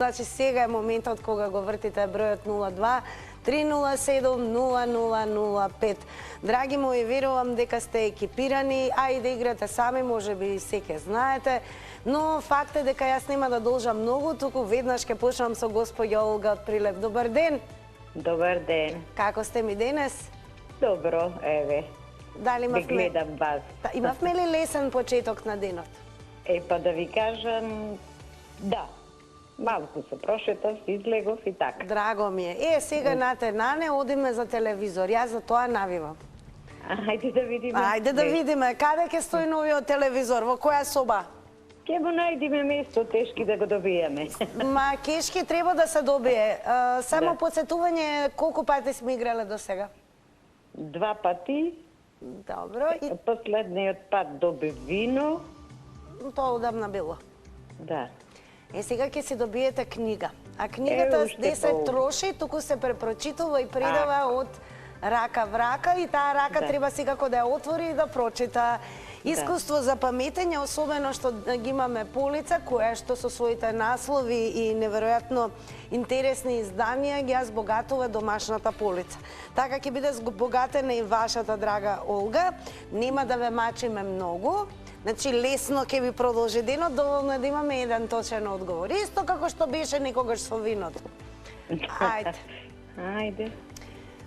Значи сега е моментот кога го вртите бројот 02 307 0005. Драги мои, верувам дека сте екипирани, а и да играте сами, може би и секе знаете, но факт е дека јас нема да должам многу, туку веднаш ќе почнам со господја Олга од Прилеп. Добар ден! Добар ден! Како сте ми денес? Добро, еве. Дали Ви гледам вас. Имавме ли лесен почеток на денот? Па да ви кажам, да. Малку се прошетав, излегов и така. Драго ми е. Сега нане одиме за телевизор. Јас за тоа навивам. Ајде да видиме. Ајде да видиме. Каде ќе стои новиот телевизор? Во која соба? Ќе го најдиме место тешки да го добиеме. Ма кешки треба да се добие. Само подсетување колку пати сме играле до сега? 2 пати. Добро. И Последниот пат добив вино. тоа одамна било. Да. Сега ќе си добиете книга. А книгата не се троши, туку се препрочитува и предава од рака в рака и таа рака треба секако да ја отвори и да прочита. Искуство за паметење, особено што ги имаме полица, која што со своите наслови и неверојатно интересни изданија ги збогатува домашната полица. Така ќе биде збогатена и вашата драга Олга. Нема да ве мачиме многу. Значи, лесно ќе ви продолжи денот, доволно е да имаме еден точен одговор. Исто како што беше некогаш со виното. Ајде. Ајде.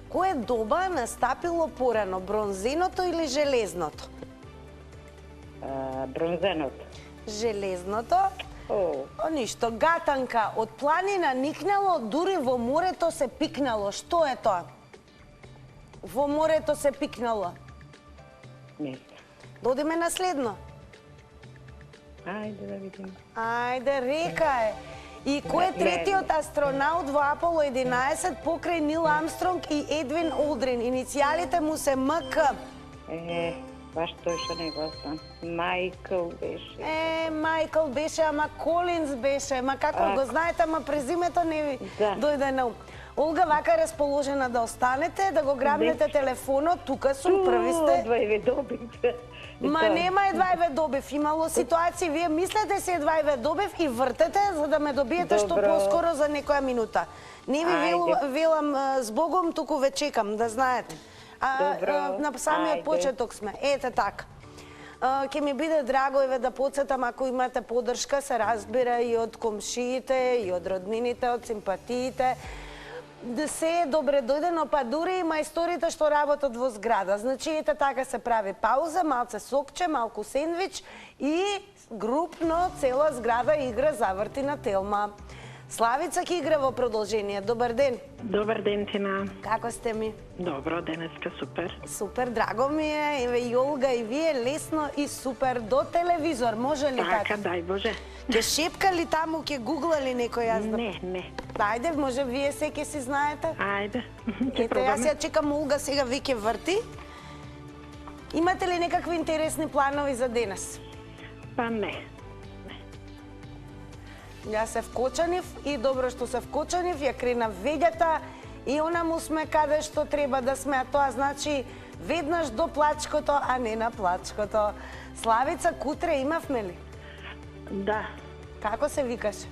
Кое доба настапило порано, бронзеното или железното? Бронзеното. Железното? Ништо. Гатанка од планина никнало, дури во морето се пикнало. Што е тоа? Во морето се пикнало. Не. Додиме на следно. Ајде да видиме. Ајде, река е. И кој е третиот астронаут во Аполо 11 покрај Нил Армстронг и Едвин Олдрин? Иницијалите му се МК. Баш тој што не го знам. Мајкл беше. Мајкл беше, ама Колинс беше. Ма како го знаете, ама презимето не ви дојде на ум. Олга, вака расположена да останете, да го грабнете телефонот, тука сум, први сте. Едва ве добив. Ма нема едва ве добив, имало ситуации, вие мислете се едва ве добив и вртете за да ме добиете што поскоро за некоја минута. Не ви велам збогом, туку ве чекам, да знаете. На самиот почеток сме. Ете така. Ке ми биде драго еве да подсетам, ако имате поддршка, се разбира и од комшиите, и од роднините, од симпатиите. Да се е добре дојдено, па дури и мајсторите што работат во зграда. Значи, ете така се прави пауза, малце сокче, малку сендвич и групно цела зграда игра заврти на телма. Славица ќе игра во продолжение. Добар ден. Добар ден, Тина. Како сте ми? Добро, денеска супер. Супер, драго ми е. Еве и Олга и вие лесно и супер до телевизор. Може ли така? Така, дај Боже. Ке шепка ли таму, ке гугла ли некој јас да... Не. Ајде, може вие секи си знаете? Ајде, ќе пробаме. Јас ја чекам Олга, сега ви ке врти. Имате ли некакви интересни планови за денес? Па не. Јас се вкочанив и добро што се вкочанив, ја кренав веѓата и онаму сме каде што треба да сме, а тоа значи веднаш до плачкото, а не на плачкото. Славица, кутре имавме ли? Да. Како се викаше?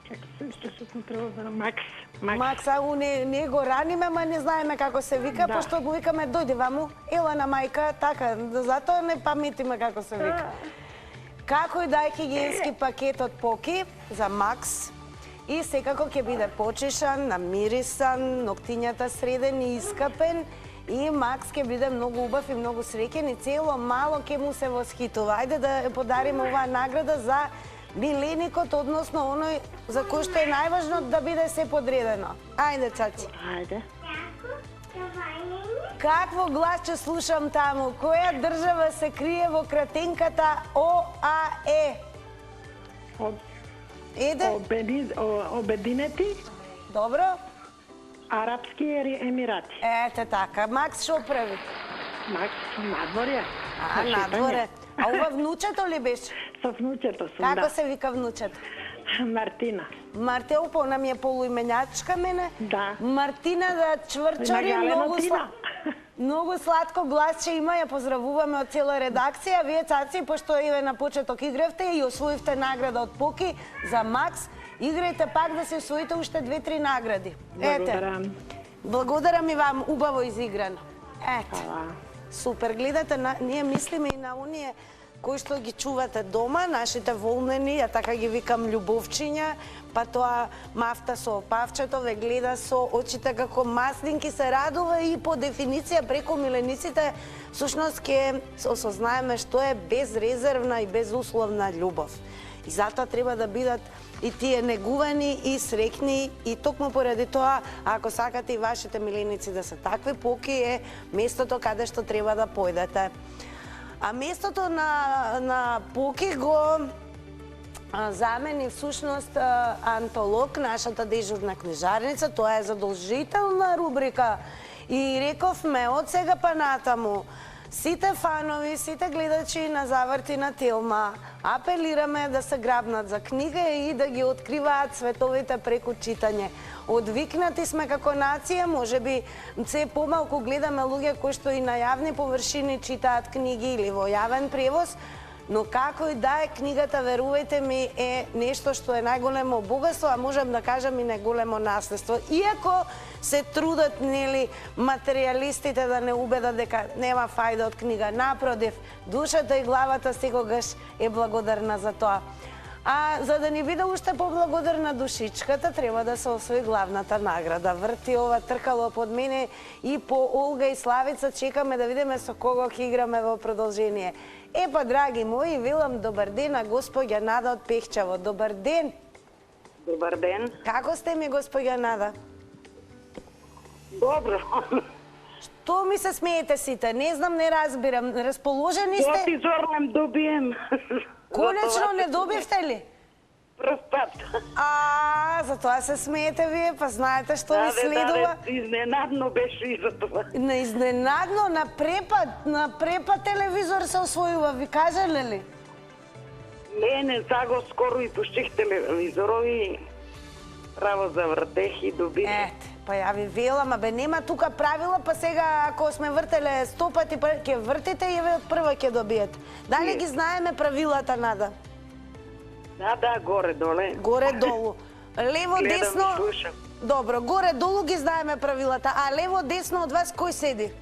Како се викаше контролна? Макс. Макс, а не го раниме, ма не знаеме како се вика, пошто го викаме дојди ваму, ела на мајка, така, затоа не паметиме како се вика. Како и дај хигиенски пакет од Поки за Макс и секако ќе биде почешан, намирисан, ноктињата средени и искапен и Макс ќе биде многу убав и многу среќен и цело мало ќе му се восхитува. Ајде да подариме оваа награда за миленикот, односно оној за кој што е најважно да биде се подредено. Ајде, цаци. Ајде. Какво гласче слушам таму? Која држава се крие во кратенката ОАЕ? Еде? Обединети. Добро. Арапски Емирати. Ете така. Макс шо прави? Макс надворе. Надворе. А ова внучето ли беше? Со внучето сум, да. Како се вика внучето? Мартина. Мартина, нам е полуименјачка мене. Да. Мартина да чврчари многу Многу сладко гласче има, ја поздравуваме од цела редакција. Вие, цаци, пошто еве на почеток игравте и освоивте награда од Поки за Макс, играјте пак да се освоите уште 2-3 награди. Благодарам. Благодарам и вам, убаво изиграно. Ете. Хвала. Супер, гледате, ние мислиме и на оние кои што ги чувате дома, нашите волнени, ја така ги викам љубовчиња, па тоа мафта со павчето ве гледа со очите како маслинки, се радува и по дефиниција преку милениците, всушност ќе осознаеме што е безрезервна и безусловна љубов. И затоа треба да бидат и тие негувани и среќни, и токму поради тоа, ако сакате и вашите миленици да се такви, Поки е местото каде што треба да појдете. А местото на Поки го замени всушност антолог, нашата дежурна книжарница. Тоа е задолжителна рубрика. И рековме од сега па натаму, сите фанови, сите гледачи на Заврти на Телма, апелираме да се грабнат за книга и да ги откриваат световите преку читање. Одвикнати сме како нација, можеби се помалку гледаме луѓе кои што и на јавни површини читаат книги или во јавен превоз, но како и да е, книгата, верувајте ми, е нешто што е најголемо богатство, а можам да кажам и најголемо наследство. Иако се трудат, нели, материјалистите да не убедат дека нема фајда од книга, напротив, душата и главата секогаш е благодарна за тоа. А за да ни биде уште поблагодарна душичката, треба да се освои главната награда. Врти ова тркало под мене и по Олга и Славица, чекаме да видиме со кого ќе играме во продолжение. Епа, драги мои, велам добар ден на госпоѓа Нада од Пехчево. Добар ден! Добар ден. Како сте ми, госпоѓа Нада? Добро. Што ми се смеете сите? Не знам, не разбирам. Расположени сте? Ја ти зорнем добием. Конечно не добивте ли? Прв пат. За тоа се смеете вие, па знаете што ви следува? Изненадно беше и за тоа. На изненадно, на препад телевизор се освојува, ви кажале ли? Не, сега скоро и пуштих телевизорови, право завртех и добих. Ете, па ја ви велам, абе нема тука правила, па сега ако сме вртеле 100 пати, ќе вртите и ве од прва ќе добиете. Дали ги знаеме правилата, Нада? Да, горе-доле. Горе-долу. Лево, Гледам, десно... слушам. Добро, горе-долу ги знаеме правилата, а лево-десно од вас кој седи?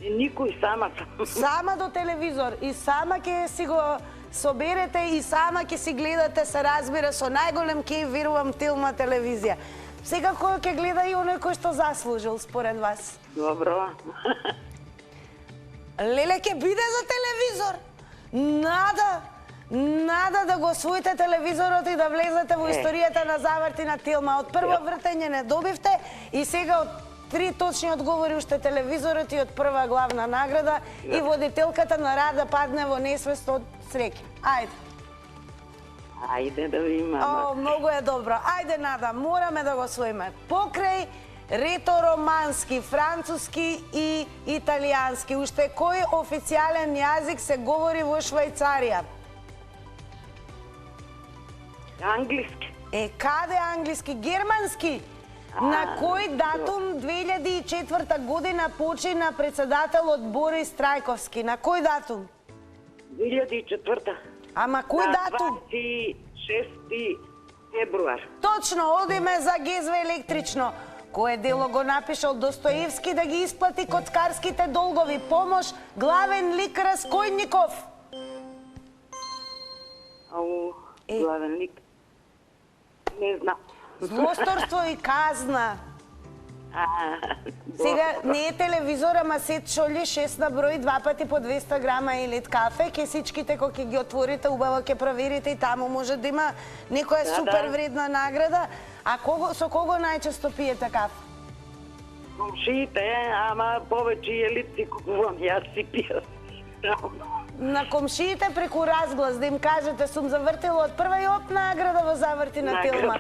Никој, сама сам. Сама до телевизор и сама ќе си го соберете и сама ќе си гледате, се разбира, со најголем кеј, верувам, Телма телевизија. Секако ќе гледа и оној кој што заслужил, според вас. Добро. Леле, ќе биде за телевизор. Нада да го освоите телевизорот и да влезете во историјата на Заврти на Телма. Од прво вртење не добивте и сега од 3 точни одговори уште телевизорот и од прва главна награда и водителката на рад да падне во несвест од среќа. Ајде. Ајде да ви мама. Многу е добро. Ајде, Нада, мораме да го освоиме. Покрај рето-романски, француски и италијански, уште кој официјален јазик се говори во Швајцарија? Англиски. Каде англиски? Германски? На кој датум 2004 година почина председателот Борис Трајковски? На кој датум? 2004. Ама кој датум? 26 февруар. Точно, одиме за Гезве електрично. Кој дело го напишал Достоевски да ги исплати коцкарските долгови? Помош, главен лик Раскојников. Главен лик. Не знам. Злосторство и казна. Сега не е телевизор, ама сет шолји 6 на број, 2 пати по 200 грама елит кафе, ке сичките кој ќе ги отворите, убаво ќе проверите и таму може да има некоја супер вредна награда. А со кого најчесто пиете кафе? Комшиите, ама повеќе елит си купувам, јас си пијам. На комшиите преку разглас да им кажете сум завртила од прва и оп награда во Заврти на Телма.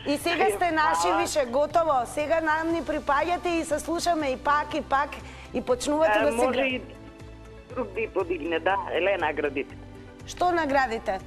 И сега сте наши више, готово. Сега нам ни припаѓате и се слушаме и пак и почнувате да се... Може и друг да подигне, да, еле наградите. Што наградите?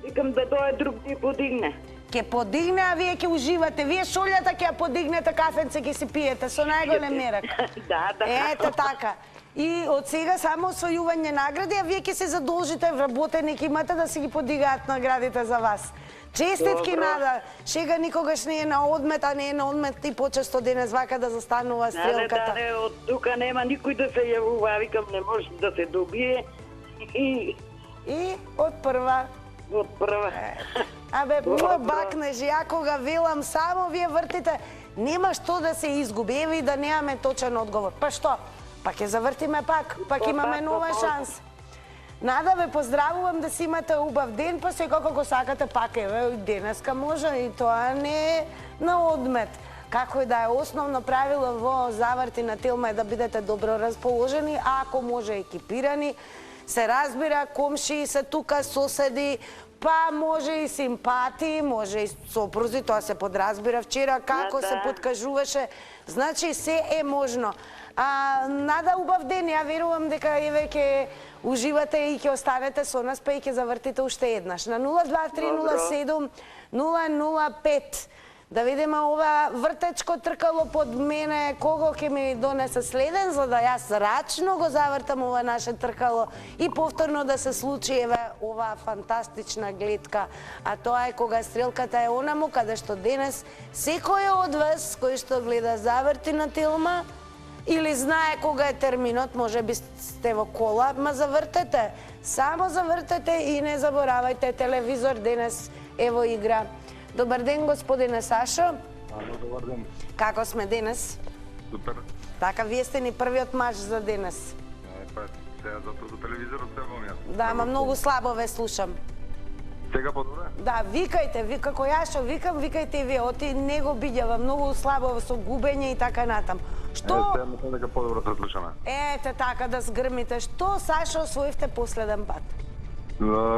Викам да дое друг да подигне. Ке подигне, а вие ќе уживате. Вие шолјата ќе ја подигнете, кафенце ќе си пиете со најголем мерак. Да. Ете така. И од сега само освојување награди, а вие ќе се задолжите вработеник имате да си ги подигаат наградите за вас. Честитки, Нада. Шега никогаш не е на одмет, а не е на одмет и почесто денес вака да застанува стрелката. Не, од тука нема никој да се јавува, викам не може да се добие. И од прва. од прва. Абе, мој бакнеш, ја кога велам само вие вртите, нема што да се изгуби, еве и да немаме точен одговор. Па што? Па ќе завртиме пак, пак имаме нова шанса. Нада, ве поздравувам да си имате убав ден, па секако ако сакате пак, еве, денеска може и тоа не е на одмет. Како и да е, основно правило во заврти на Телма е да бидете добро расположени, а ако може екипирани, се разбира, комшии се тука, соседи, па може и симпатии, може и сопрузи, тоа се подразбира вчера, како се подкажуваше, значи се е можно. Нада, убав ден, ја верувам дека еве ќе уживате и ќе останете со нас, па и ќе завртите уште еднаш. На 02307-005. Да видиме ова вртечко тркало под мене, кого ќе ми донесе следен, за да јас рачно го завртам ова наше тркало и повторно да се случи еве ова фантастична гледка. А тоа е кога стрелката е онаму каде што денес секој од вас кој што гледа заврти на Телма или знае кога е терминот, може би сте во кола, ма завртете. Само завртете и не заборавајте, телевизор денес е во игра. Добар ден, господине Сашо. Ало, добар ден. Како сме денес? Супер. Така, вие сте ни првиот маж за денес. Па, сега затоа за телевизорот се вам јас. Да, ама многу слабо ве слушам. Сега подобре? Да, викајте, како јас што викам, викајте и вие, оти не го биѓава, многу слабо со губење и така натам. Што? Сега мислам дека подобро се слушаме. Ете така да згрмите. Што, Сашо, освоивте последен пат?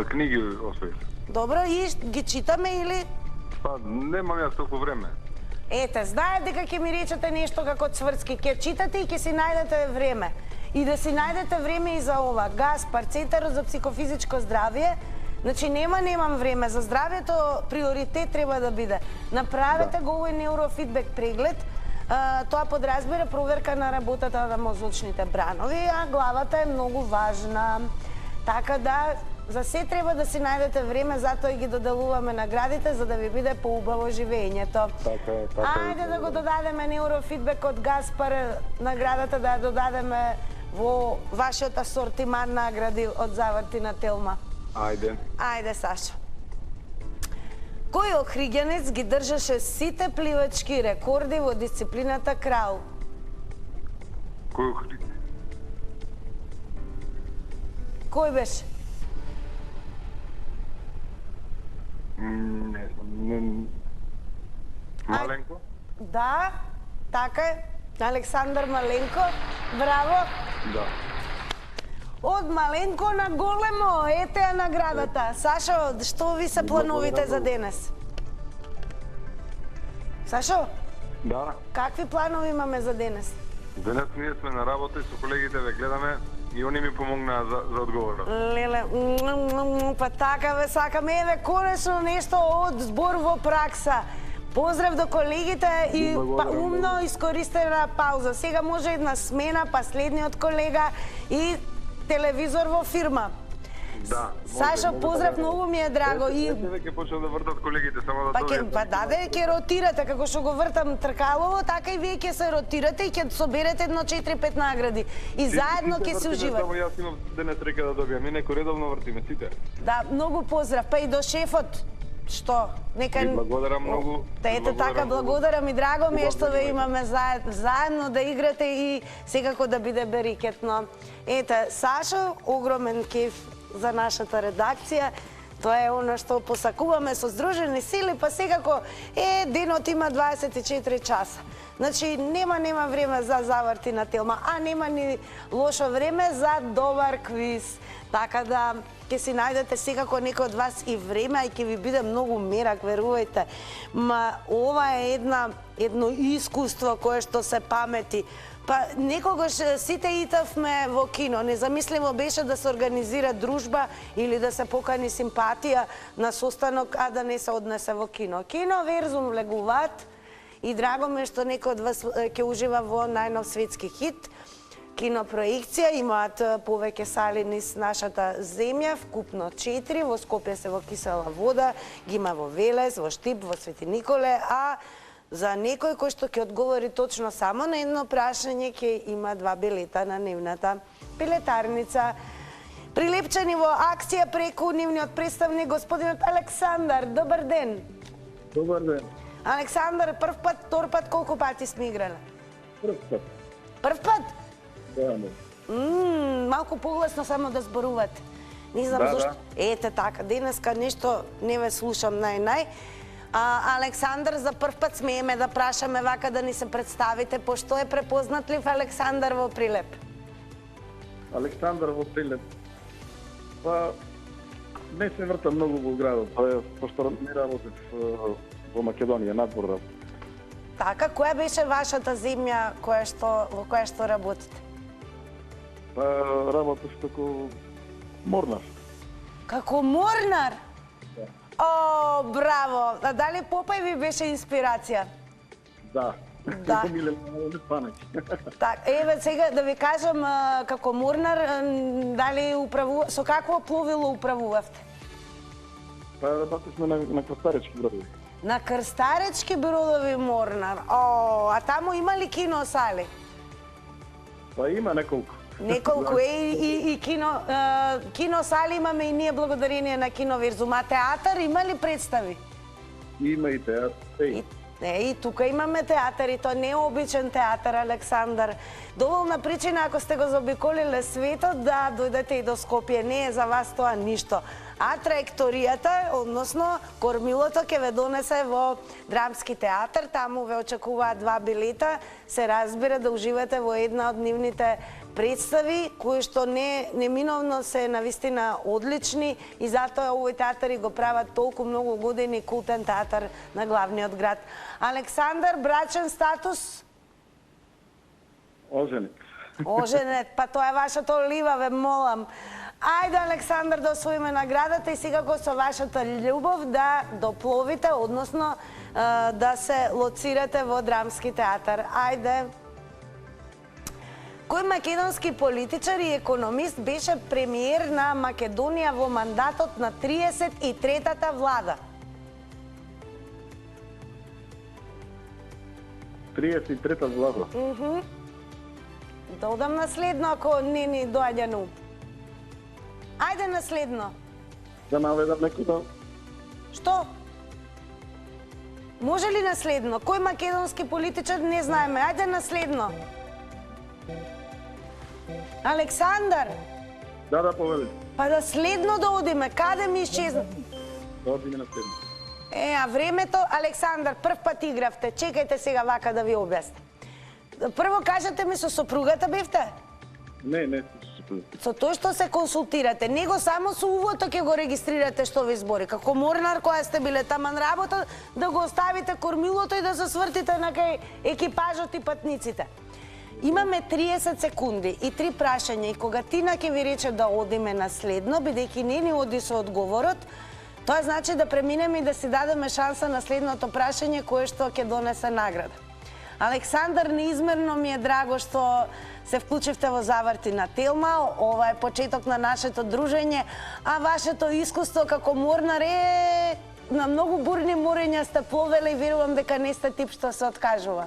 Книги освоив. Добро, и ги читаме или? Па, немам јас толку време. Ете, знае дека ќе ми речете нешто како Цврцки, ќе читате и ќе си најдете време. И да си најдете време и за ова. Гаспар, Центарот за психофизичко здравје. Значи, немам време. За здравјето приоритет треба да биде. Направете го овој неурофидбек преглед. Тоа подразбира проверка на работата на мозочните бранови, а главата е многу важна. Така да, за се треба да си најдете време, затоа и ги доделуваме наградите, за да ви биде поубаво живењето. Така е. Ајде да го додадеме неурофидбек од Гаспар, наградата да ја додадеме во вашиот асортиман награди од заврти на Телма. Ајде. Ајде, Сашо. Кој охриѓанец ги држаше сите пливачки рекорди во дисциплината крал? Кој Кој беше? Маленко? Да, така е. Александар Маленко. Браво. Да. Од Маленко на големо, ете ја наградата. Сашо, што ви се плановите за денес? Сашо, Да. какви планови имаме за денес? Денес ние сме на работа и со колегите ве гледаме и они ми помогнаа за одговорот. Леле, па така ве сакаме, еве конечно нешто од збор во пракса. Поздрав до колегите и умно искористена пауза. Сега може една смена, па следниот колега и телевизор во фирма. Да. Сашо, поздрав, многу ми е драго. И Веќе почнат да вртат колегите, само да добијат. па даде, ќе ротирате, како што го вртам тркалово, така и вие ќе се ротирате и ќе соберете едно 4-5 награди. И заедно ќе се уживате. Само јас имам денес среќа да добијам, инаку редовно вртиме сите. Да, многу поздрав. Па и до шефот. Што? Нека... И благодарам многу. Ете така, благодарам и драго ми е што ве имаме заедно да играте и секако да биде берикетно. Ете, Сашо, огромен кеф за нашата редакција. Тоа е оно што посакуваме со Здружени сили, па секако денот има 24 часа. Значи, нема време за заврти на Телма, а нема ни лошо време за добар квиз. Така да, ќе си најдете секако некој од вас и време, и ќе ви биде многу мерак, верувајте. Ма, ова е едно искуство кое што се памети. Па некогаш сите итавме во кино. Незамисливо беше да се организира дружба или да се покани симпатија на состанок, а да не се однесе во кино. Кино верзум влегуваат и драго ме што некој од вас ќе ужива во најнов светски хит. Кинопроекција имаат повеќе сали низ нашата земја, вкупно 4, во Скопје се во Кисела вода, ги има во Велес, во Штип, во Свети Николе, а за некој кој што ќе одговори точно само на едно прашање, ќе има 2 билета на нивната пилетарница. Прилепчени во акција преку нивниот представник, господинот Александар. Добар ден. Добар ден. Александар, прв пат, втор пат, колку пати сме играле? Прв пат. Прв пат? Да, не. Малку погласно само да зборувате. Не знам Да, зашто. да. Ете така, денеска нешто не ве слушам нај. Александар, за прв пат смееме да прашаме вака да ни се представите, пошто е препознатлив Александар во Прилеп? Александар во Прилеп. Па, не се вртам многу во градот, пошто не работев во Македонија, надвор работев. Така, која беше вашата земја во која што работите? Па, работев како морнар. Како морнар? О, браво! А дали Попај ви беше инспирација? Да. Да. Миле Панеќ. Так, еве сега да ви кажам, како морнар, дали со какво пловило управувавте? Па, работевме на крстаречки бродови. На крстаречки бродови морнар. О, а таму има ли киносали? Па, има неколку. Неколку и киносали имаме и ние благодарение на Киноверзум. А театар има ли представи? Има и театар. И тука имаме театар и то не е обичен театар, Александар. Доволна причина ако сте го заобиколиле светот да дојдете и до Скопје. Не е за вас тоа ништо. А траекторијата, односно кормилото ќе ве донесе во Драмски театар. Таму ве очекуваат 2 билета. Се разбира да уживате во една од нивните представи, кои што неминовно се навистина одлични и затоа овој театар и го прават толку многу години култен театар на главниот град. Александар, брачен статус? Оженет. Оженет, па тоа е вашата олива, ве молам. Ајде, Александар, да освоиме наградата и секако со вашата љубов да допловите, односно да се лоцирате во Драмски театар. Ајде. Кој македонски политичар и економист беше премиер на Македонија во мандатот на 33-та влада? 33-та влада. Додам наследно, ако не ни доаѓа на ум. Ајде наследно. Да наведам некој да... Што? Може ли наследно? Кој македонски политичар не знаеме? Ајде наследно. Александар! Да, повели. Па да следно да одиме. Каде ми исчезна? Да одиме на следно. А времето, Александар, прв пат игравте. Чекајте сега вака да ви објаснам. Прво кажете ми, со сопругата бевте? Не, со сопругата. Со тој што се консултирате, него само со увото ќе го регистрирате што ви збори. Како морнар која сте биле таман работа, да го оставите кормилото и да се свртите на кај екипажот и патниците. Имаме 30 секунди и 3 прашања и кога Тина ќе ви рече да одиме на следно, бидејќи не ни оди со одговорот, тоа значи да преминеме и да си дадеме шанса на следното прашање кое што ќе донесе награда. Александар, неизмерно ми е драго што се вклучивте во заврти на Телма. Ова е почеток на нашето дружење, а вашето искуство како морнар е на многу бурни морења сте пловеле и верувам дека не сте тип што се откажува.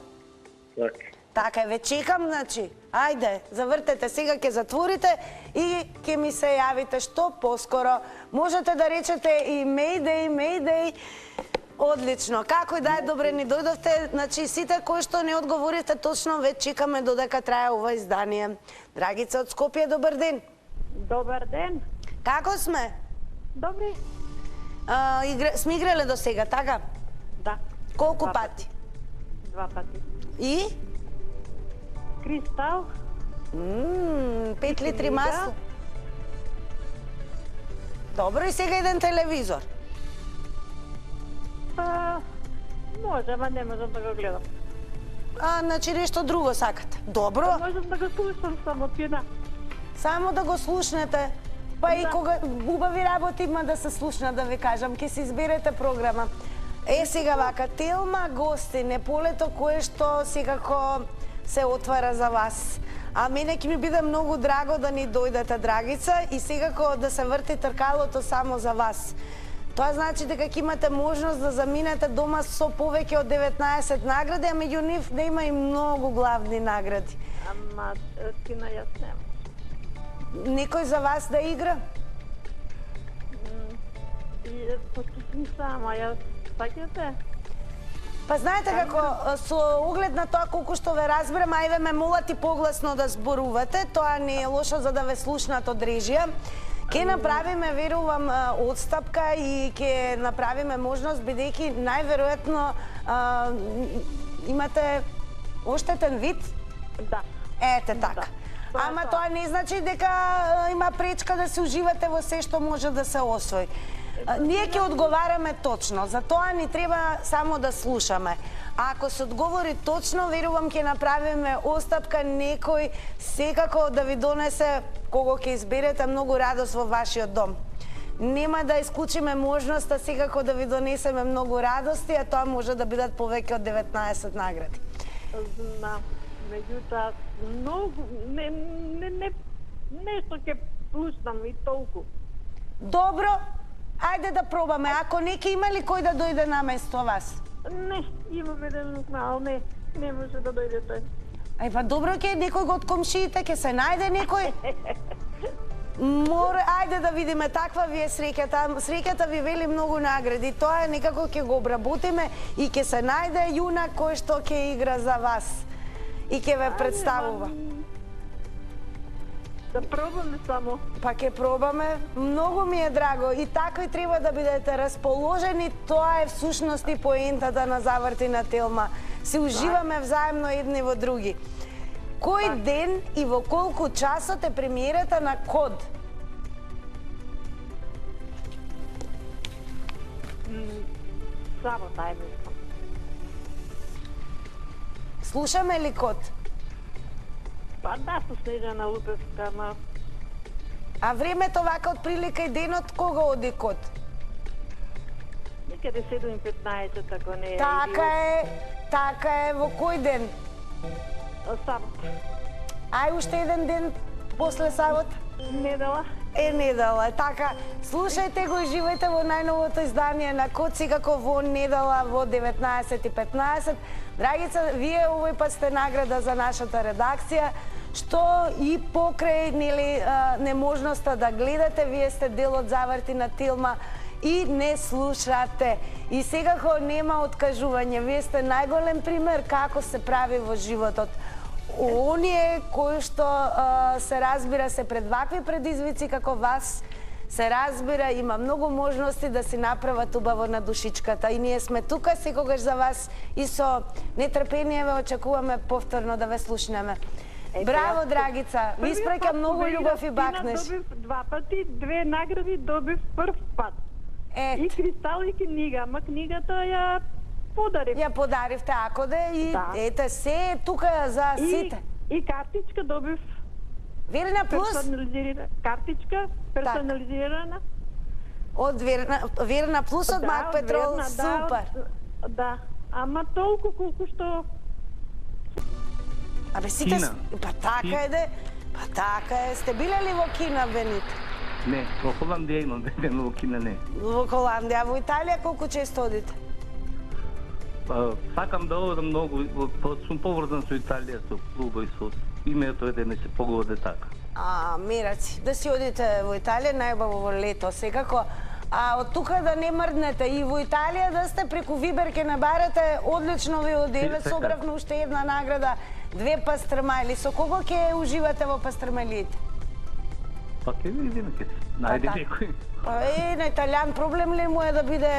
Така е, ве чекам, значи. Ајде, завртете сега, ќе затворите и ќе ми се јавите што поскоро. Можете да речете и Mayday. Одлично. Како и да е, добре ни дојдовте. Значи, сите кои што не одговорите точно, ве чекаме додека трае ова издание. Драгица од Скопје, добар ден. Добар ден. Како сме? Добри. Сме играле до сега, така? Да. Колку пати? 2 пати. И? Кристал. 5 литри масло. Добро, и сега еден телевизор. Може, ама не можам да го гледам. значи нешто друго сакате. Добро, Можам да го слушам само кина. само да го слушнете. Па и кога убави работи има да се слушна, да ви кажам, ќе си изберете програма. Сега вака, Телма гости, не полето кое што секако се отвара за вас. А мене ќе ми биде многу драго да ни дојдете, Драгица, и секако да се врти тркалото само за вас. Тоа значи дека ќе имате можност да заминете дома со повеќе од 19 награди, а меѓу нив да има и многу главни награди. Ама кина јас немам. Некој за вас да игра? И пошто сум сама, јас сакате? Па знаете како, со оглед на тоа колку што ве разберам, ајде ме молати погласно да зборувате, тоа не е лошо за да ве слушнат од режија. Ке направиме, верувам, одстапка и ке направиме можност, бидејќи најверојатно имате оштетен вид? Да. Ете така. Да. Ама тоа не значи дека има пречка да се уживате во се што може да се освои. Ние ќе одговараме точно, за тоа ни треба само да слушаме. А ако се одговори точно, верувам ќе направиме остапка, некој секако да ви донесе, кого ќе изберете, многу радост во вашиот дом. Нема да исклучиме можноста секако да ви донесеме многу радости, а тоа може да бидат повеќе од 19 награди. Знам. Меѓутоа, многу, нешто ќе слушнам и толку. Добро, ајде да пробаме. Ако не, ќе има ли кој да дојде наместо вас? Не, имам еден мал, не може да дојде тој. Ај па добро, ќе некој од комшиите, ќе се најде некој? Мора, ајде да видиме, таква ви е среќата. Среќата ви вели многу награди. Тоа некако ќе го обработиме и ќе се најде јунак кој што ќе игра за вас и ќе ве представува. Да пробаме само. Па ќе пробаме. Многу ми е драго и така и треба да бидете расположени. Тоа е всушност и поентата на Заврти на Телма. Се уживаме взаемно едни во други. Кој ден и во колку часот е премиерата на Код? Сабота е мислам. Слушаме ли Код? Па да, со Снежана Лупевска, ама А времето вака од прилика и денот кога оди Код? некаде 7:15, ако не е. Така е, во кој ден? Сабота. Ај уште еден ден после сабота? Недела. Недела, така. Слушајте го и живејте во најновото издание на Код, секако во недела во 19:15. Драгица, вие овој пат сте награда за нашата редакција, што и покрај неможноста да гледате, вие сте дел од Заврти на Телма и не слушате. И секако нема откажување, вие сте најголем пример како се прави во животот. Оние кои што се разбира се пред вакви предизвици како вас, се разбира, има многу можности да си направат убаво на душичката. И ние сме тука секогаш за вас и со нетрпение ве очекуваме повторно да ве слушнеме. Браво, Драгица! Ви испраќам многу љубов и бакнеш. Добив 2 пати, 2 награди добив прв пат. И кристал и книга, ама книгата ја подарив. Ја подаривте, ако и Да. ете се е тука за сите. И картичка добив. Верна плюс Картичка, персонализирана. од Верна плюс од Мак Петрол, супер. Да, ама толку колку што... Абе сите... Па така е де. Па така е. Сте биле ли во Кина, Бенит? Не, во Холандија имам еден, во Кина не. Во Холандија, а во Италија колку често одите? Сакам да одам многу, сум поврзан со Италија, со клуба и со името е да не се погоди така. Мераци, да си одите во Италија, најубаво во лето, секако. А од тука да не мрднете и во Италија да сте преку Вибер ке набарате, одлично ви одеве, собравме уште една награда, 2 пастрмајли. Со кого ќе уживате во пастрмајлиите? Па ке видиме, ке најде некој. На италијан проблем ли му е да биде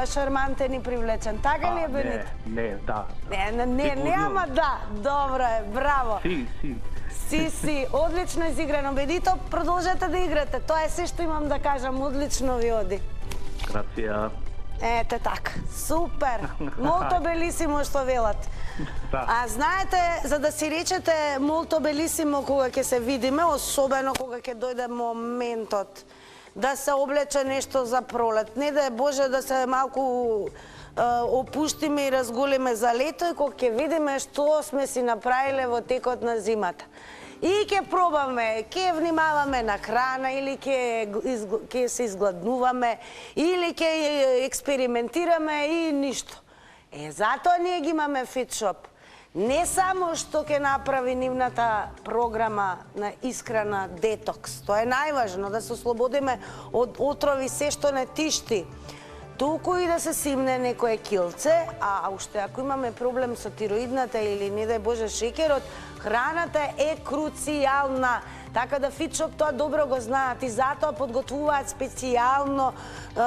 шармантен и привлечен? Така ли е, Бенит? Не, да. Не, ама да. Добро е, браво. Си, одлично изиграно. Бенито, продолжете да играте. Тоа е се што имам да кажам. Одлично ви оди. Грација. Ете така, супер, молто белисимо што велат. Да. А знаете, за да си речете молто белисимо кога ќе се видиме, особено кога ќе дојде моментот да се облече нешто за пролет, не да е Боже да се малку опуштиме и разголиме за лето и кога ќе видиме што сме си направиле во текот на зимата. И ќе пробаме, ќе внимаваме на храна или ќе се изгладнуваме или ќе експериментираме и ништо. Затоа ние ги имаме фитшоп. Не само што ќе направи нивната програма на исхрана детокс, тоа е најважно, да се ослободиме од отрови се што не тишти, толку и да се симне некое килце, а уште ако имаме проблем со тироидната или не дај Боже шеќерот, храната е круцијална. Така да фитшоп тоа добро го знаат и затоа подготвуваат специјално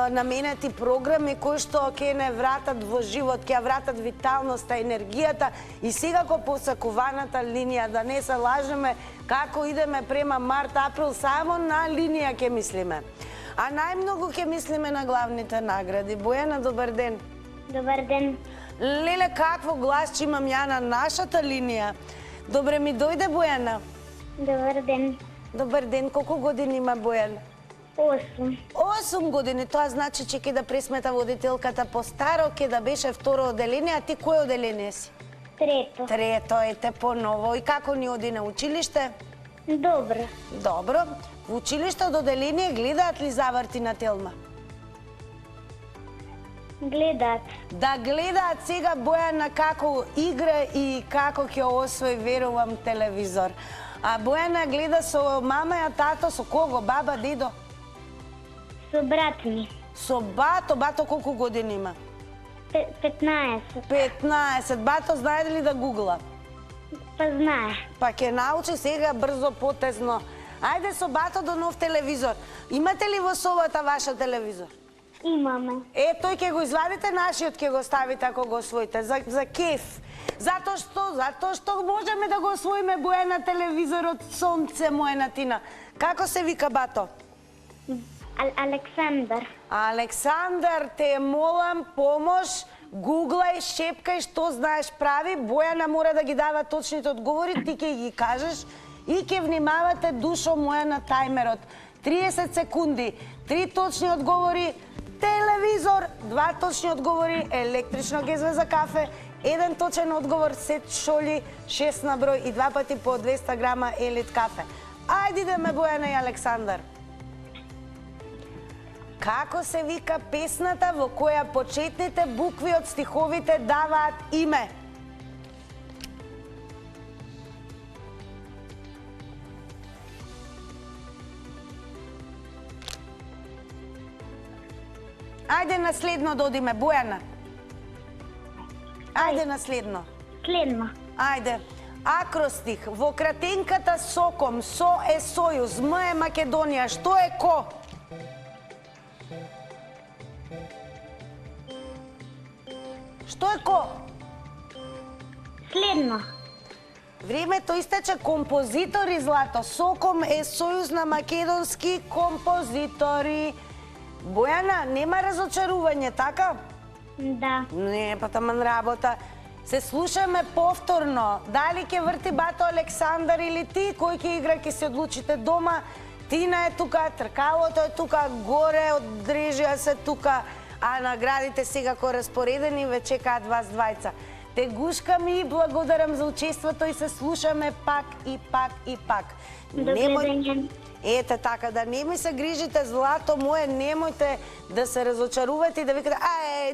наменети програми кои што ќе не вратат во живот, ќе вратат виталноста, енергијата и секако посакуваната линија, да не се лажеме како идеме према март, април, само на линија ќе мислиме. А најмногу ќе мислиме на главните награди. Бојана, добар ден. Добар ден. Леле, какво гласче имам ја на нашата линија. Добре ми дојде, Бојана. Добар ден. Добар ден, колку години има Бојана? 8. 8 години, тоа значи че ќе да пресмета водителката по-старо, ќе да беше второ оделение, а ти кој оделение си? Трето. Трето, ете по-ново. И како ни оди на училиште? Добро. Добро. Во училиште од оделение гледаат ли заврти на Телма? Гледаат. Да гледаат сега Бојана како игра и како ќе освои, верувам, телевизор. А Бојана гледа со мама и тато, со кого? Баба, дедо? Со брат ми. Со бато. Бато колку години има? 15. 15. Бато знае ли да гугла? Па знае. Па ќе научи сега брзо, потезно. Ајде со бато до нов телевизор. Имате ли во собата ваша телевизор? Имаме. Тој ќе го извадите, нашиот ќе го ставите ако го освоите, за кеф. Затоа што можеме да го освоиме Бојана телевизорот Сонце, мојна Тина. Како се вика бато? Александар. Александар, те молам, помош, гуглај, шепкај, што знаеш прави. Бојана мора да ги дава точните одговори, ти ќе ги кажеш и ќе внимавате душо моја на тајмерот. 30 секунди, 3 точни одговори, телевизор, 2 точни одговори, електрично гезве за кафе, 1 точен одговор, сет шоли, 6 на број и 2 пати по 200 грама елит кафе. Ајде идеме Бојана и Александар. Како се вика песната во која почетните букви од стиховите даваат име? Ајде наследно да одиме, Бојана. Ајде наследно. Следно. Ајде. Акростих. Во кратенката соком, со е Сојуз, М е Македонија, што е ко? Што е ко? Следно. Времето истече. Композитори, Злато. Соком е Сојуз на македонски композитори. Бојана, нема разочарување, така? Да. Не, па таман работа. Се слушаме повторно. Дали ќе врти бато Александар или ти, кој ќе игра, ќе се одлучите дома. Тина е тука, тркалото е тука, горе од Дрежија се тука, а наградите секако распоредени, ве чекаат вас двајца. Те гушкам и благодарам за учеството и се слушаме пак и пак и пак. Добре дење. Ете така, да не ми се грижите, Злато мое, немојте да се разочарувате и да викате,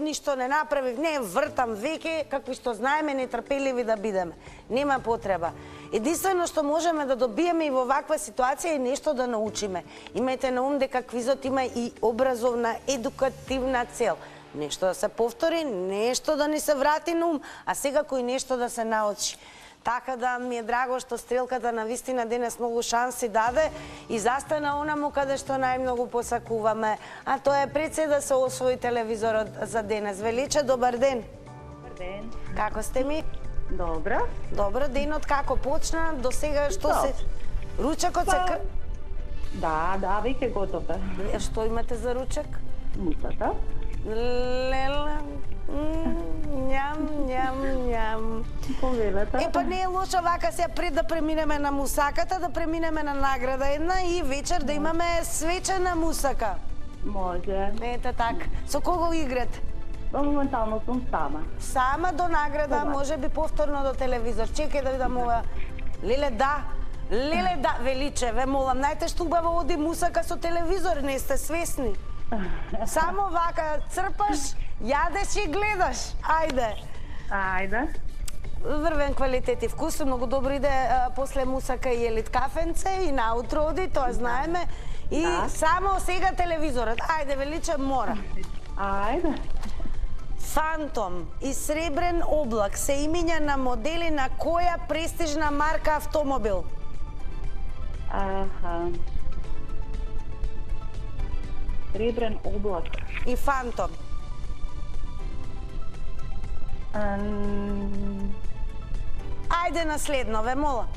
ништо не направив, не, вртам веќе, какви што знаеме, нетрпеливи да бидеме. Нема потреба. Единствено што можеме да добиеме и во ваква ситуација е нешто да научиме. Имајте на ум дека квизот има и образовна, едукативна цел. Нешто да се повтори, нешто да ни се врати на ум, а секако и нешто да се научи. Така да ми е драго што стрелката на вистина денес многу шанси даде и застана онаму каде што најмногу посакуваме, а тоа е пред се да се освои телевизорот за денес. Величе, добар ден. Добар ден. Како сте ми? Добро. Добро, денот како почна? До сега што се... Ручекот се... Да, веќе готов е. Што имате за ручек? Мусата. Лела. Ням, ням, ням. Повелете. Па не е лошо вака сега пред да преминеме на мусаката, да преминеме на награда една и вечер да имаме свечена мусака. Може. Ете така. Со кого играте? Моментално сум сама. Сама до награда, може би повторно до телевизор. Чекај да видам ова. Леле, да. Леле, да, Величе, ве молам, најтешто убаво оди мусака со телевизор, не сте свесни. Само вака црпаш, јадеш и гледаш. Ајде. Ајде. Врвен квалитет и вкус, многу добро иде после мусака и елит кафенце и наутро оди, тоа знаеме. И само сега телевизорот. Ајде, Величе, мора. Ајде. Фантом и Сребрен облак се имиња на модели на која престижна марка автомобил? Аха. Сребрен облак. И Фантом. Ајде наследно, ве молам.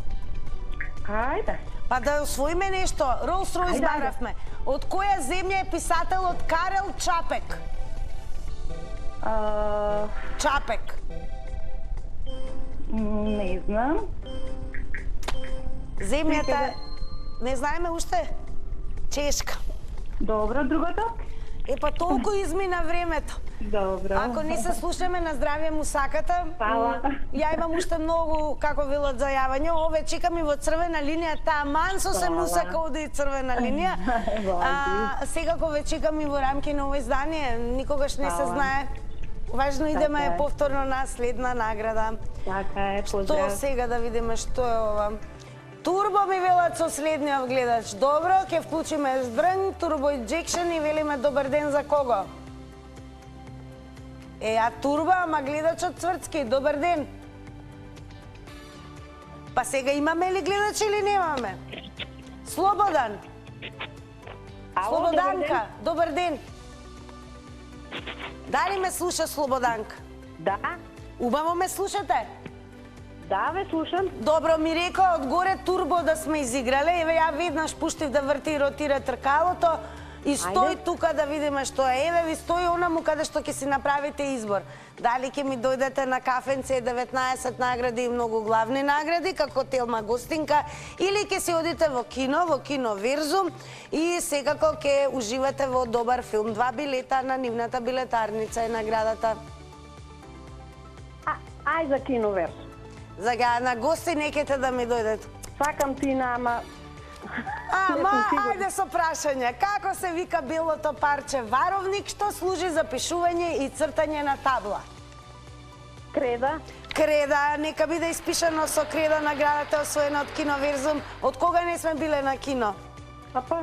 Ајде. Па да освоиме нешто. Rolls Royce Ајде, баравме. Од која земја е писателот Карел Чапек? Чапек. Не знам. Земјата... Не знаеме уште? Чешка. Добро, другото? Па толку измина времето. Добро. Ако не се слушаме на здравје мусаката, Фала. ја имам уште многу, како велат, зајавања. Ове чекам и во црвена линија, тааман со се Фала. мусака оди и црвена линија. Секако ве чекам и во рамки на ово издание, никогаш не се Фала. знае. Важно идеме Така е. повторно на следна награда. Така е, Што поздрав. сега да видиме што е ова? Турбо ми велат со следниот гледач. Добро, ќе вклучиме Здрнг, Турбо Injection и велиме добар ден за кого? А Турбо, ама гледачот Цврцки, добар ден. Па сега имаме ли гледач или немаме? Слободан. Ало, Слободанка, добар ден. Дали ме слуша Слободанка? Да, Убаво ме слушате? да, ве слушам. Добро, ми рекоа одгоре турбо да сме изиграле. Еве ја веднаш пуштив да врти и ротира тркалото и стои тука да видиме што е. Еве ви стои онаму каде што ќе си направите избор. Дали ќе ми дојдете на кафенце 19 награди и многу главни награди како Телма гостинка или ќе си одите во кино Верзум и секако ќе уживате во добар филм. 2 билета на нивната билетарница е наградата. Ај за кино Верзум. Зага на гости некете да ми дојдете. Сакам Тина, ама... Ама, ајде со прашање. Како се вика белото парче варовник што служи за пишување и цртање на табла? Креда. Креда, нека биде испишано со креда наградата освоена од Кино Верзум. Од кога не сме биле на кино? Па,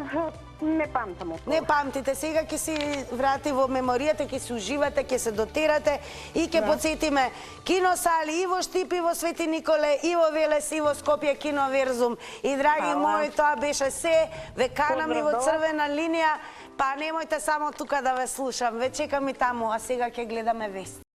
не памтам од Не памтите, сега ќе си врати во меморијата, ќе се уживате, ќе се дотерате и ќе подсетиме киносали и во Штип, и во Свети Николе, и во Велес, и во Скопје Кино Верзум. И драги мои, тоа беше се. Ве канам и во црвена линија, па немојте само тука да ве слушам. Ве чекам и таму, а сега ќе гледаме вести.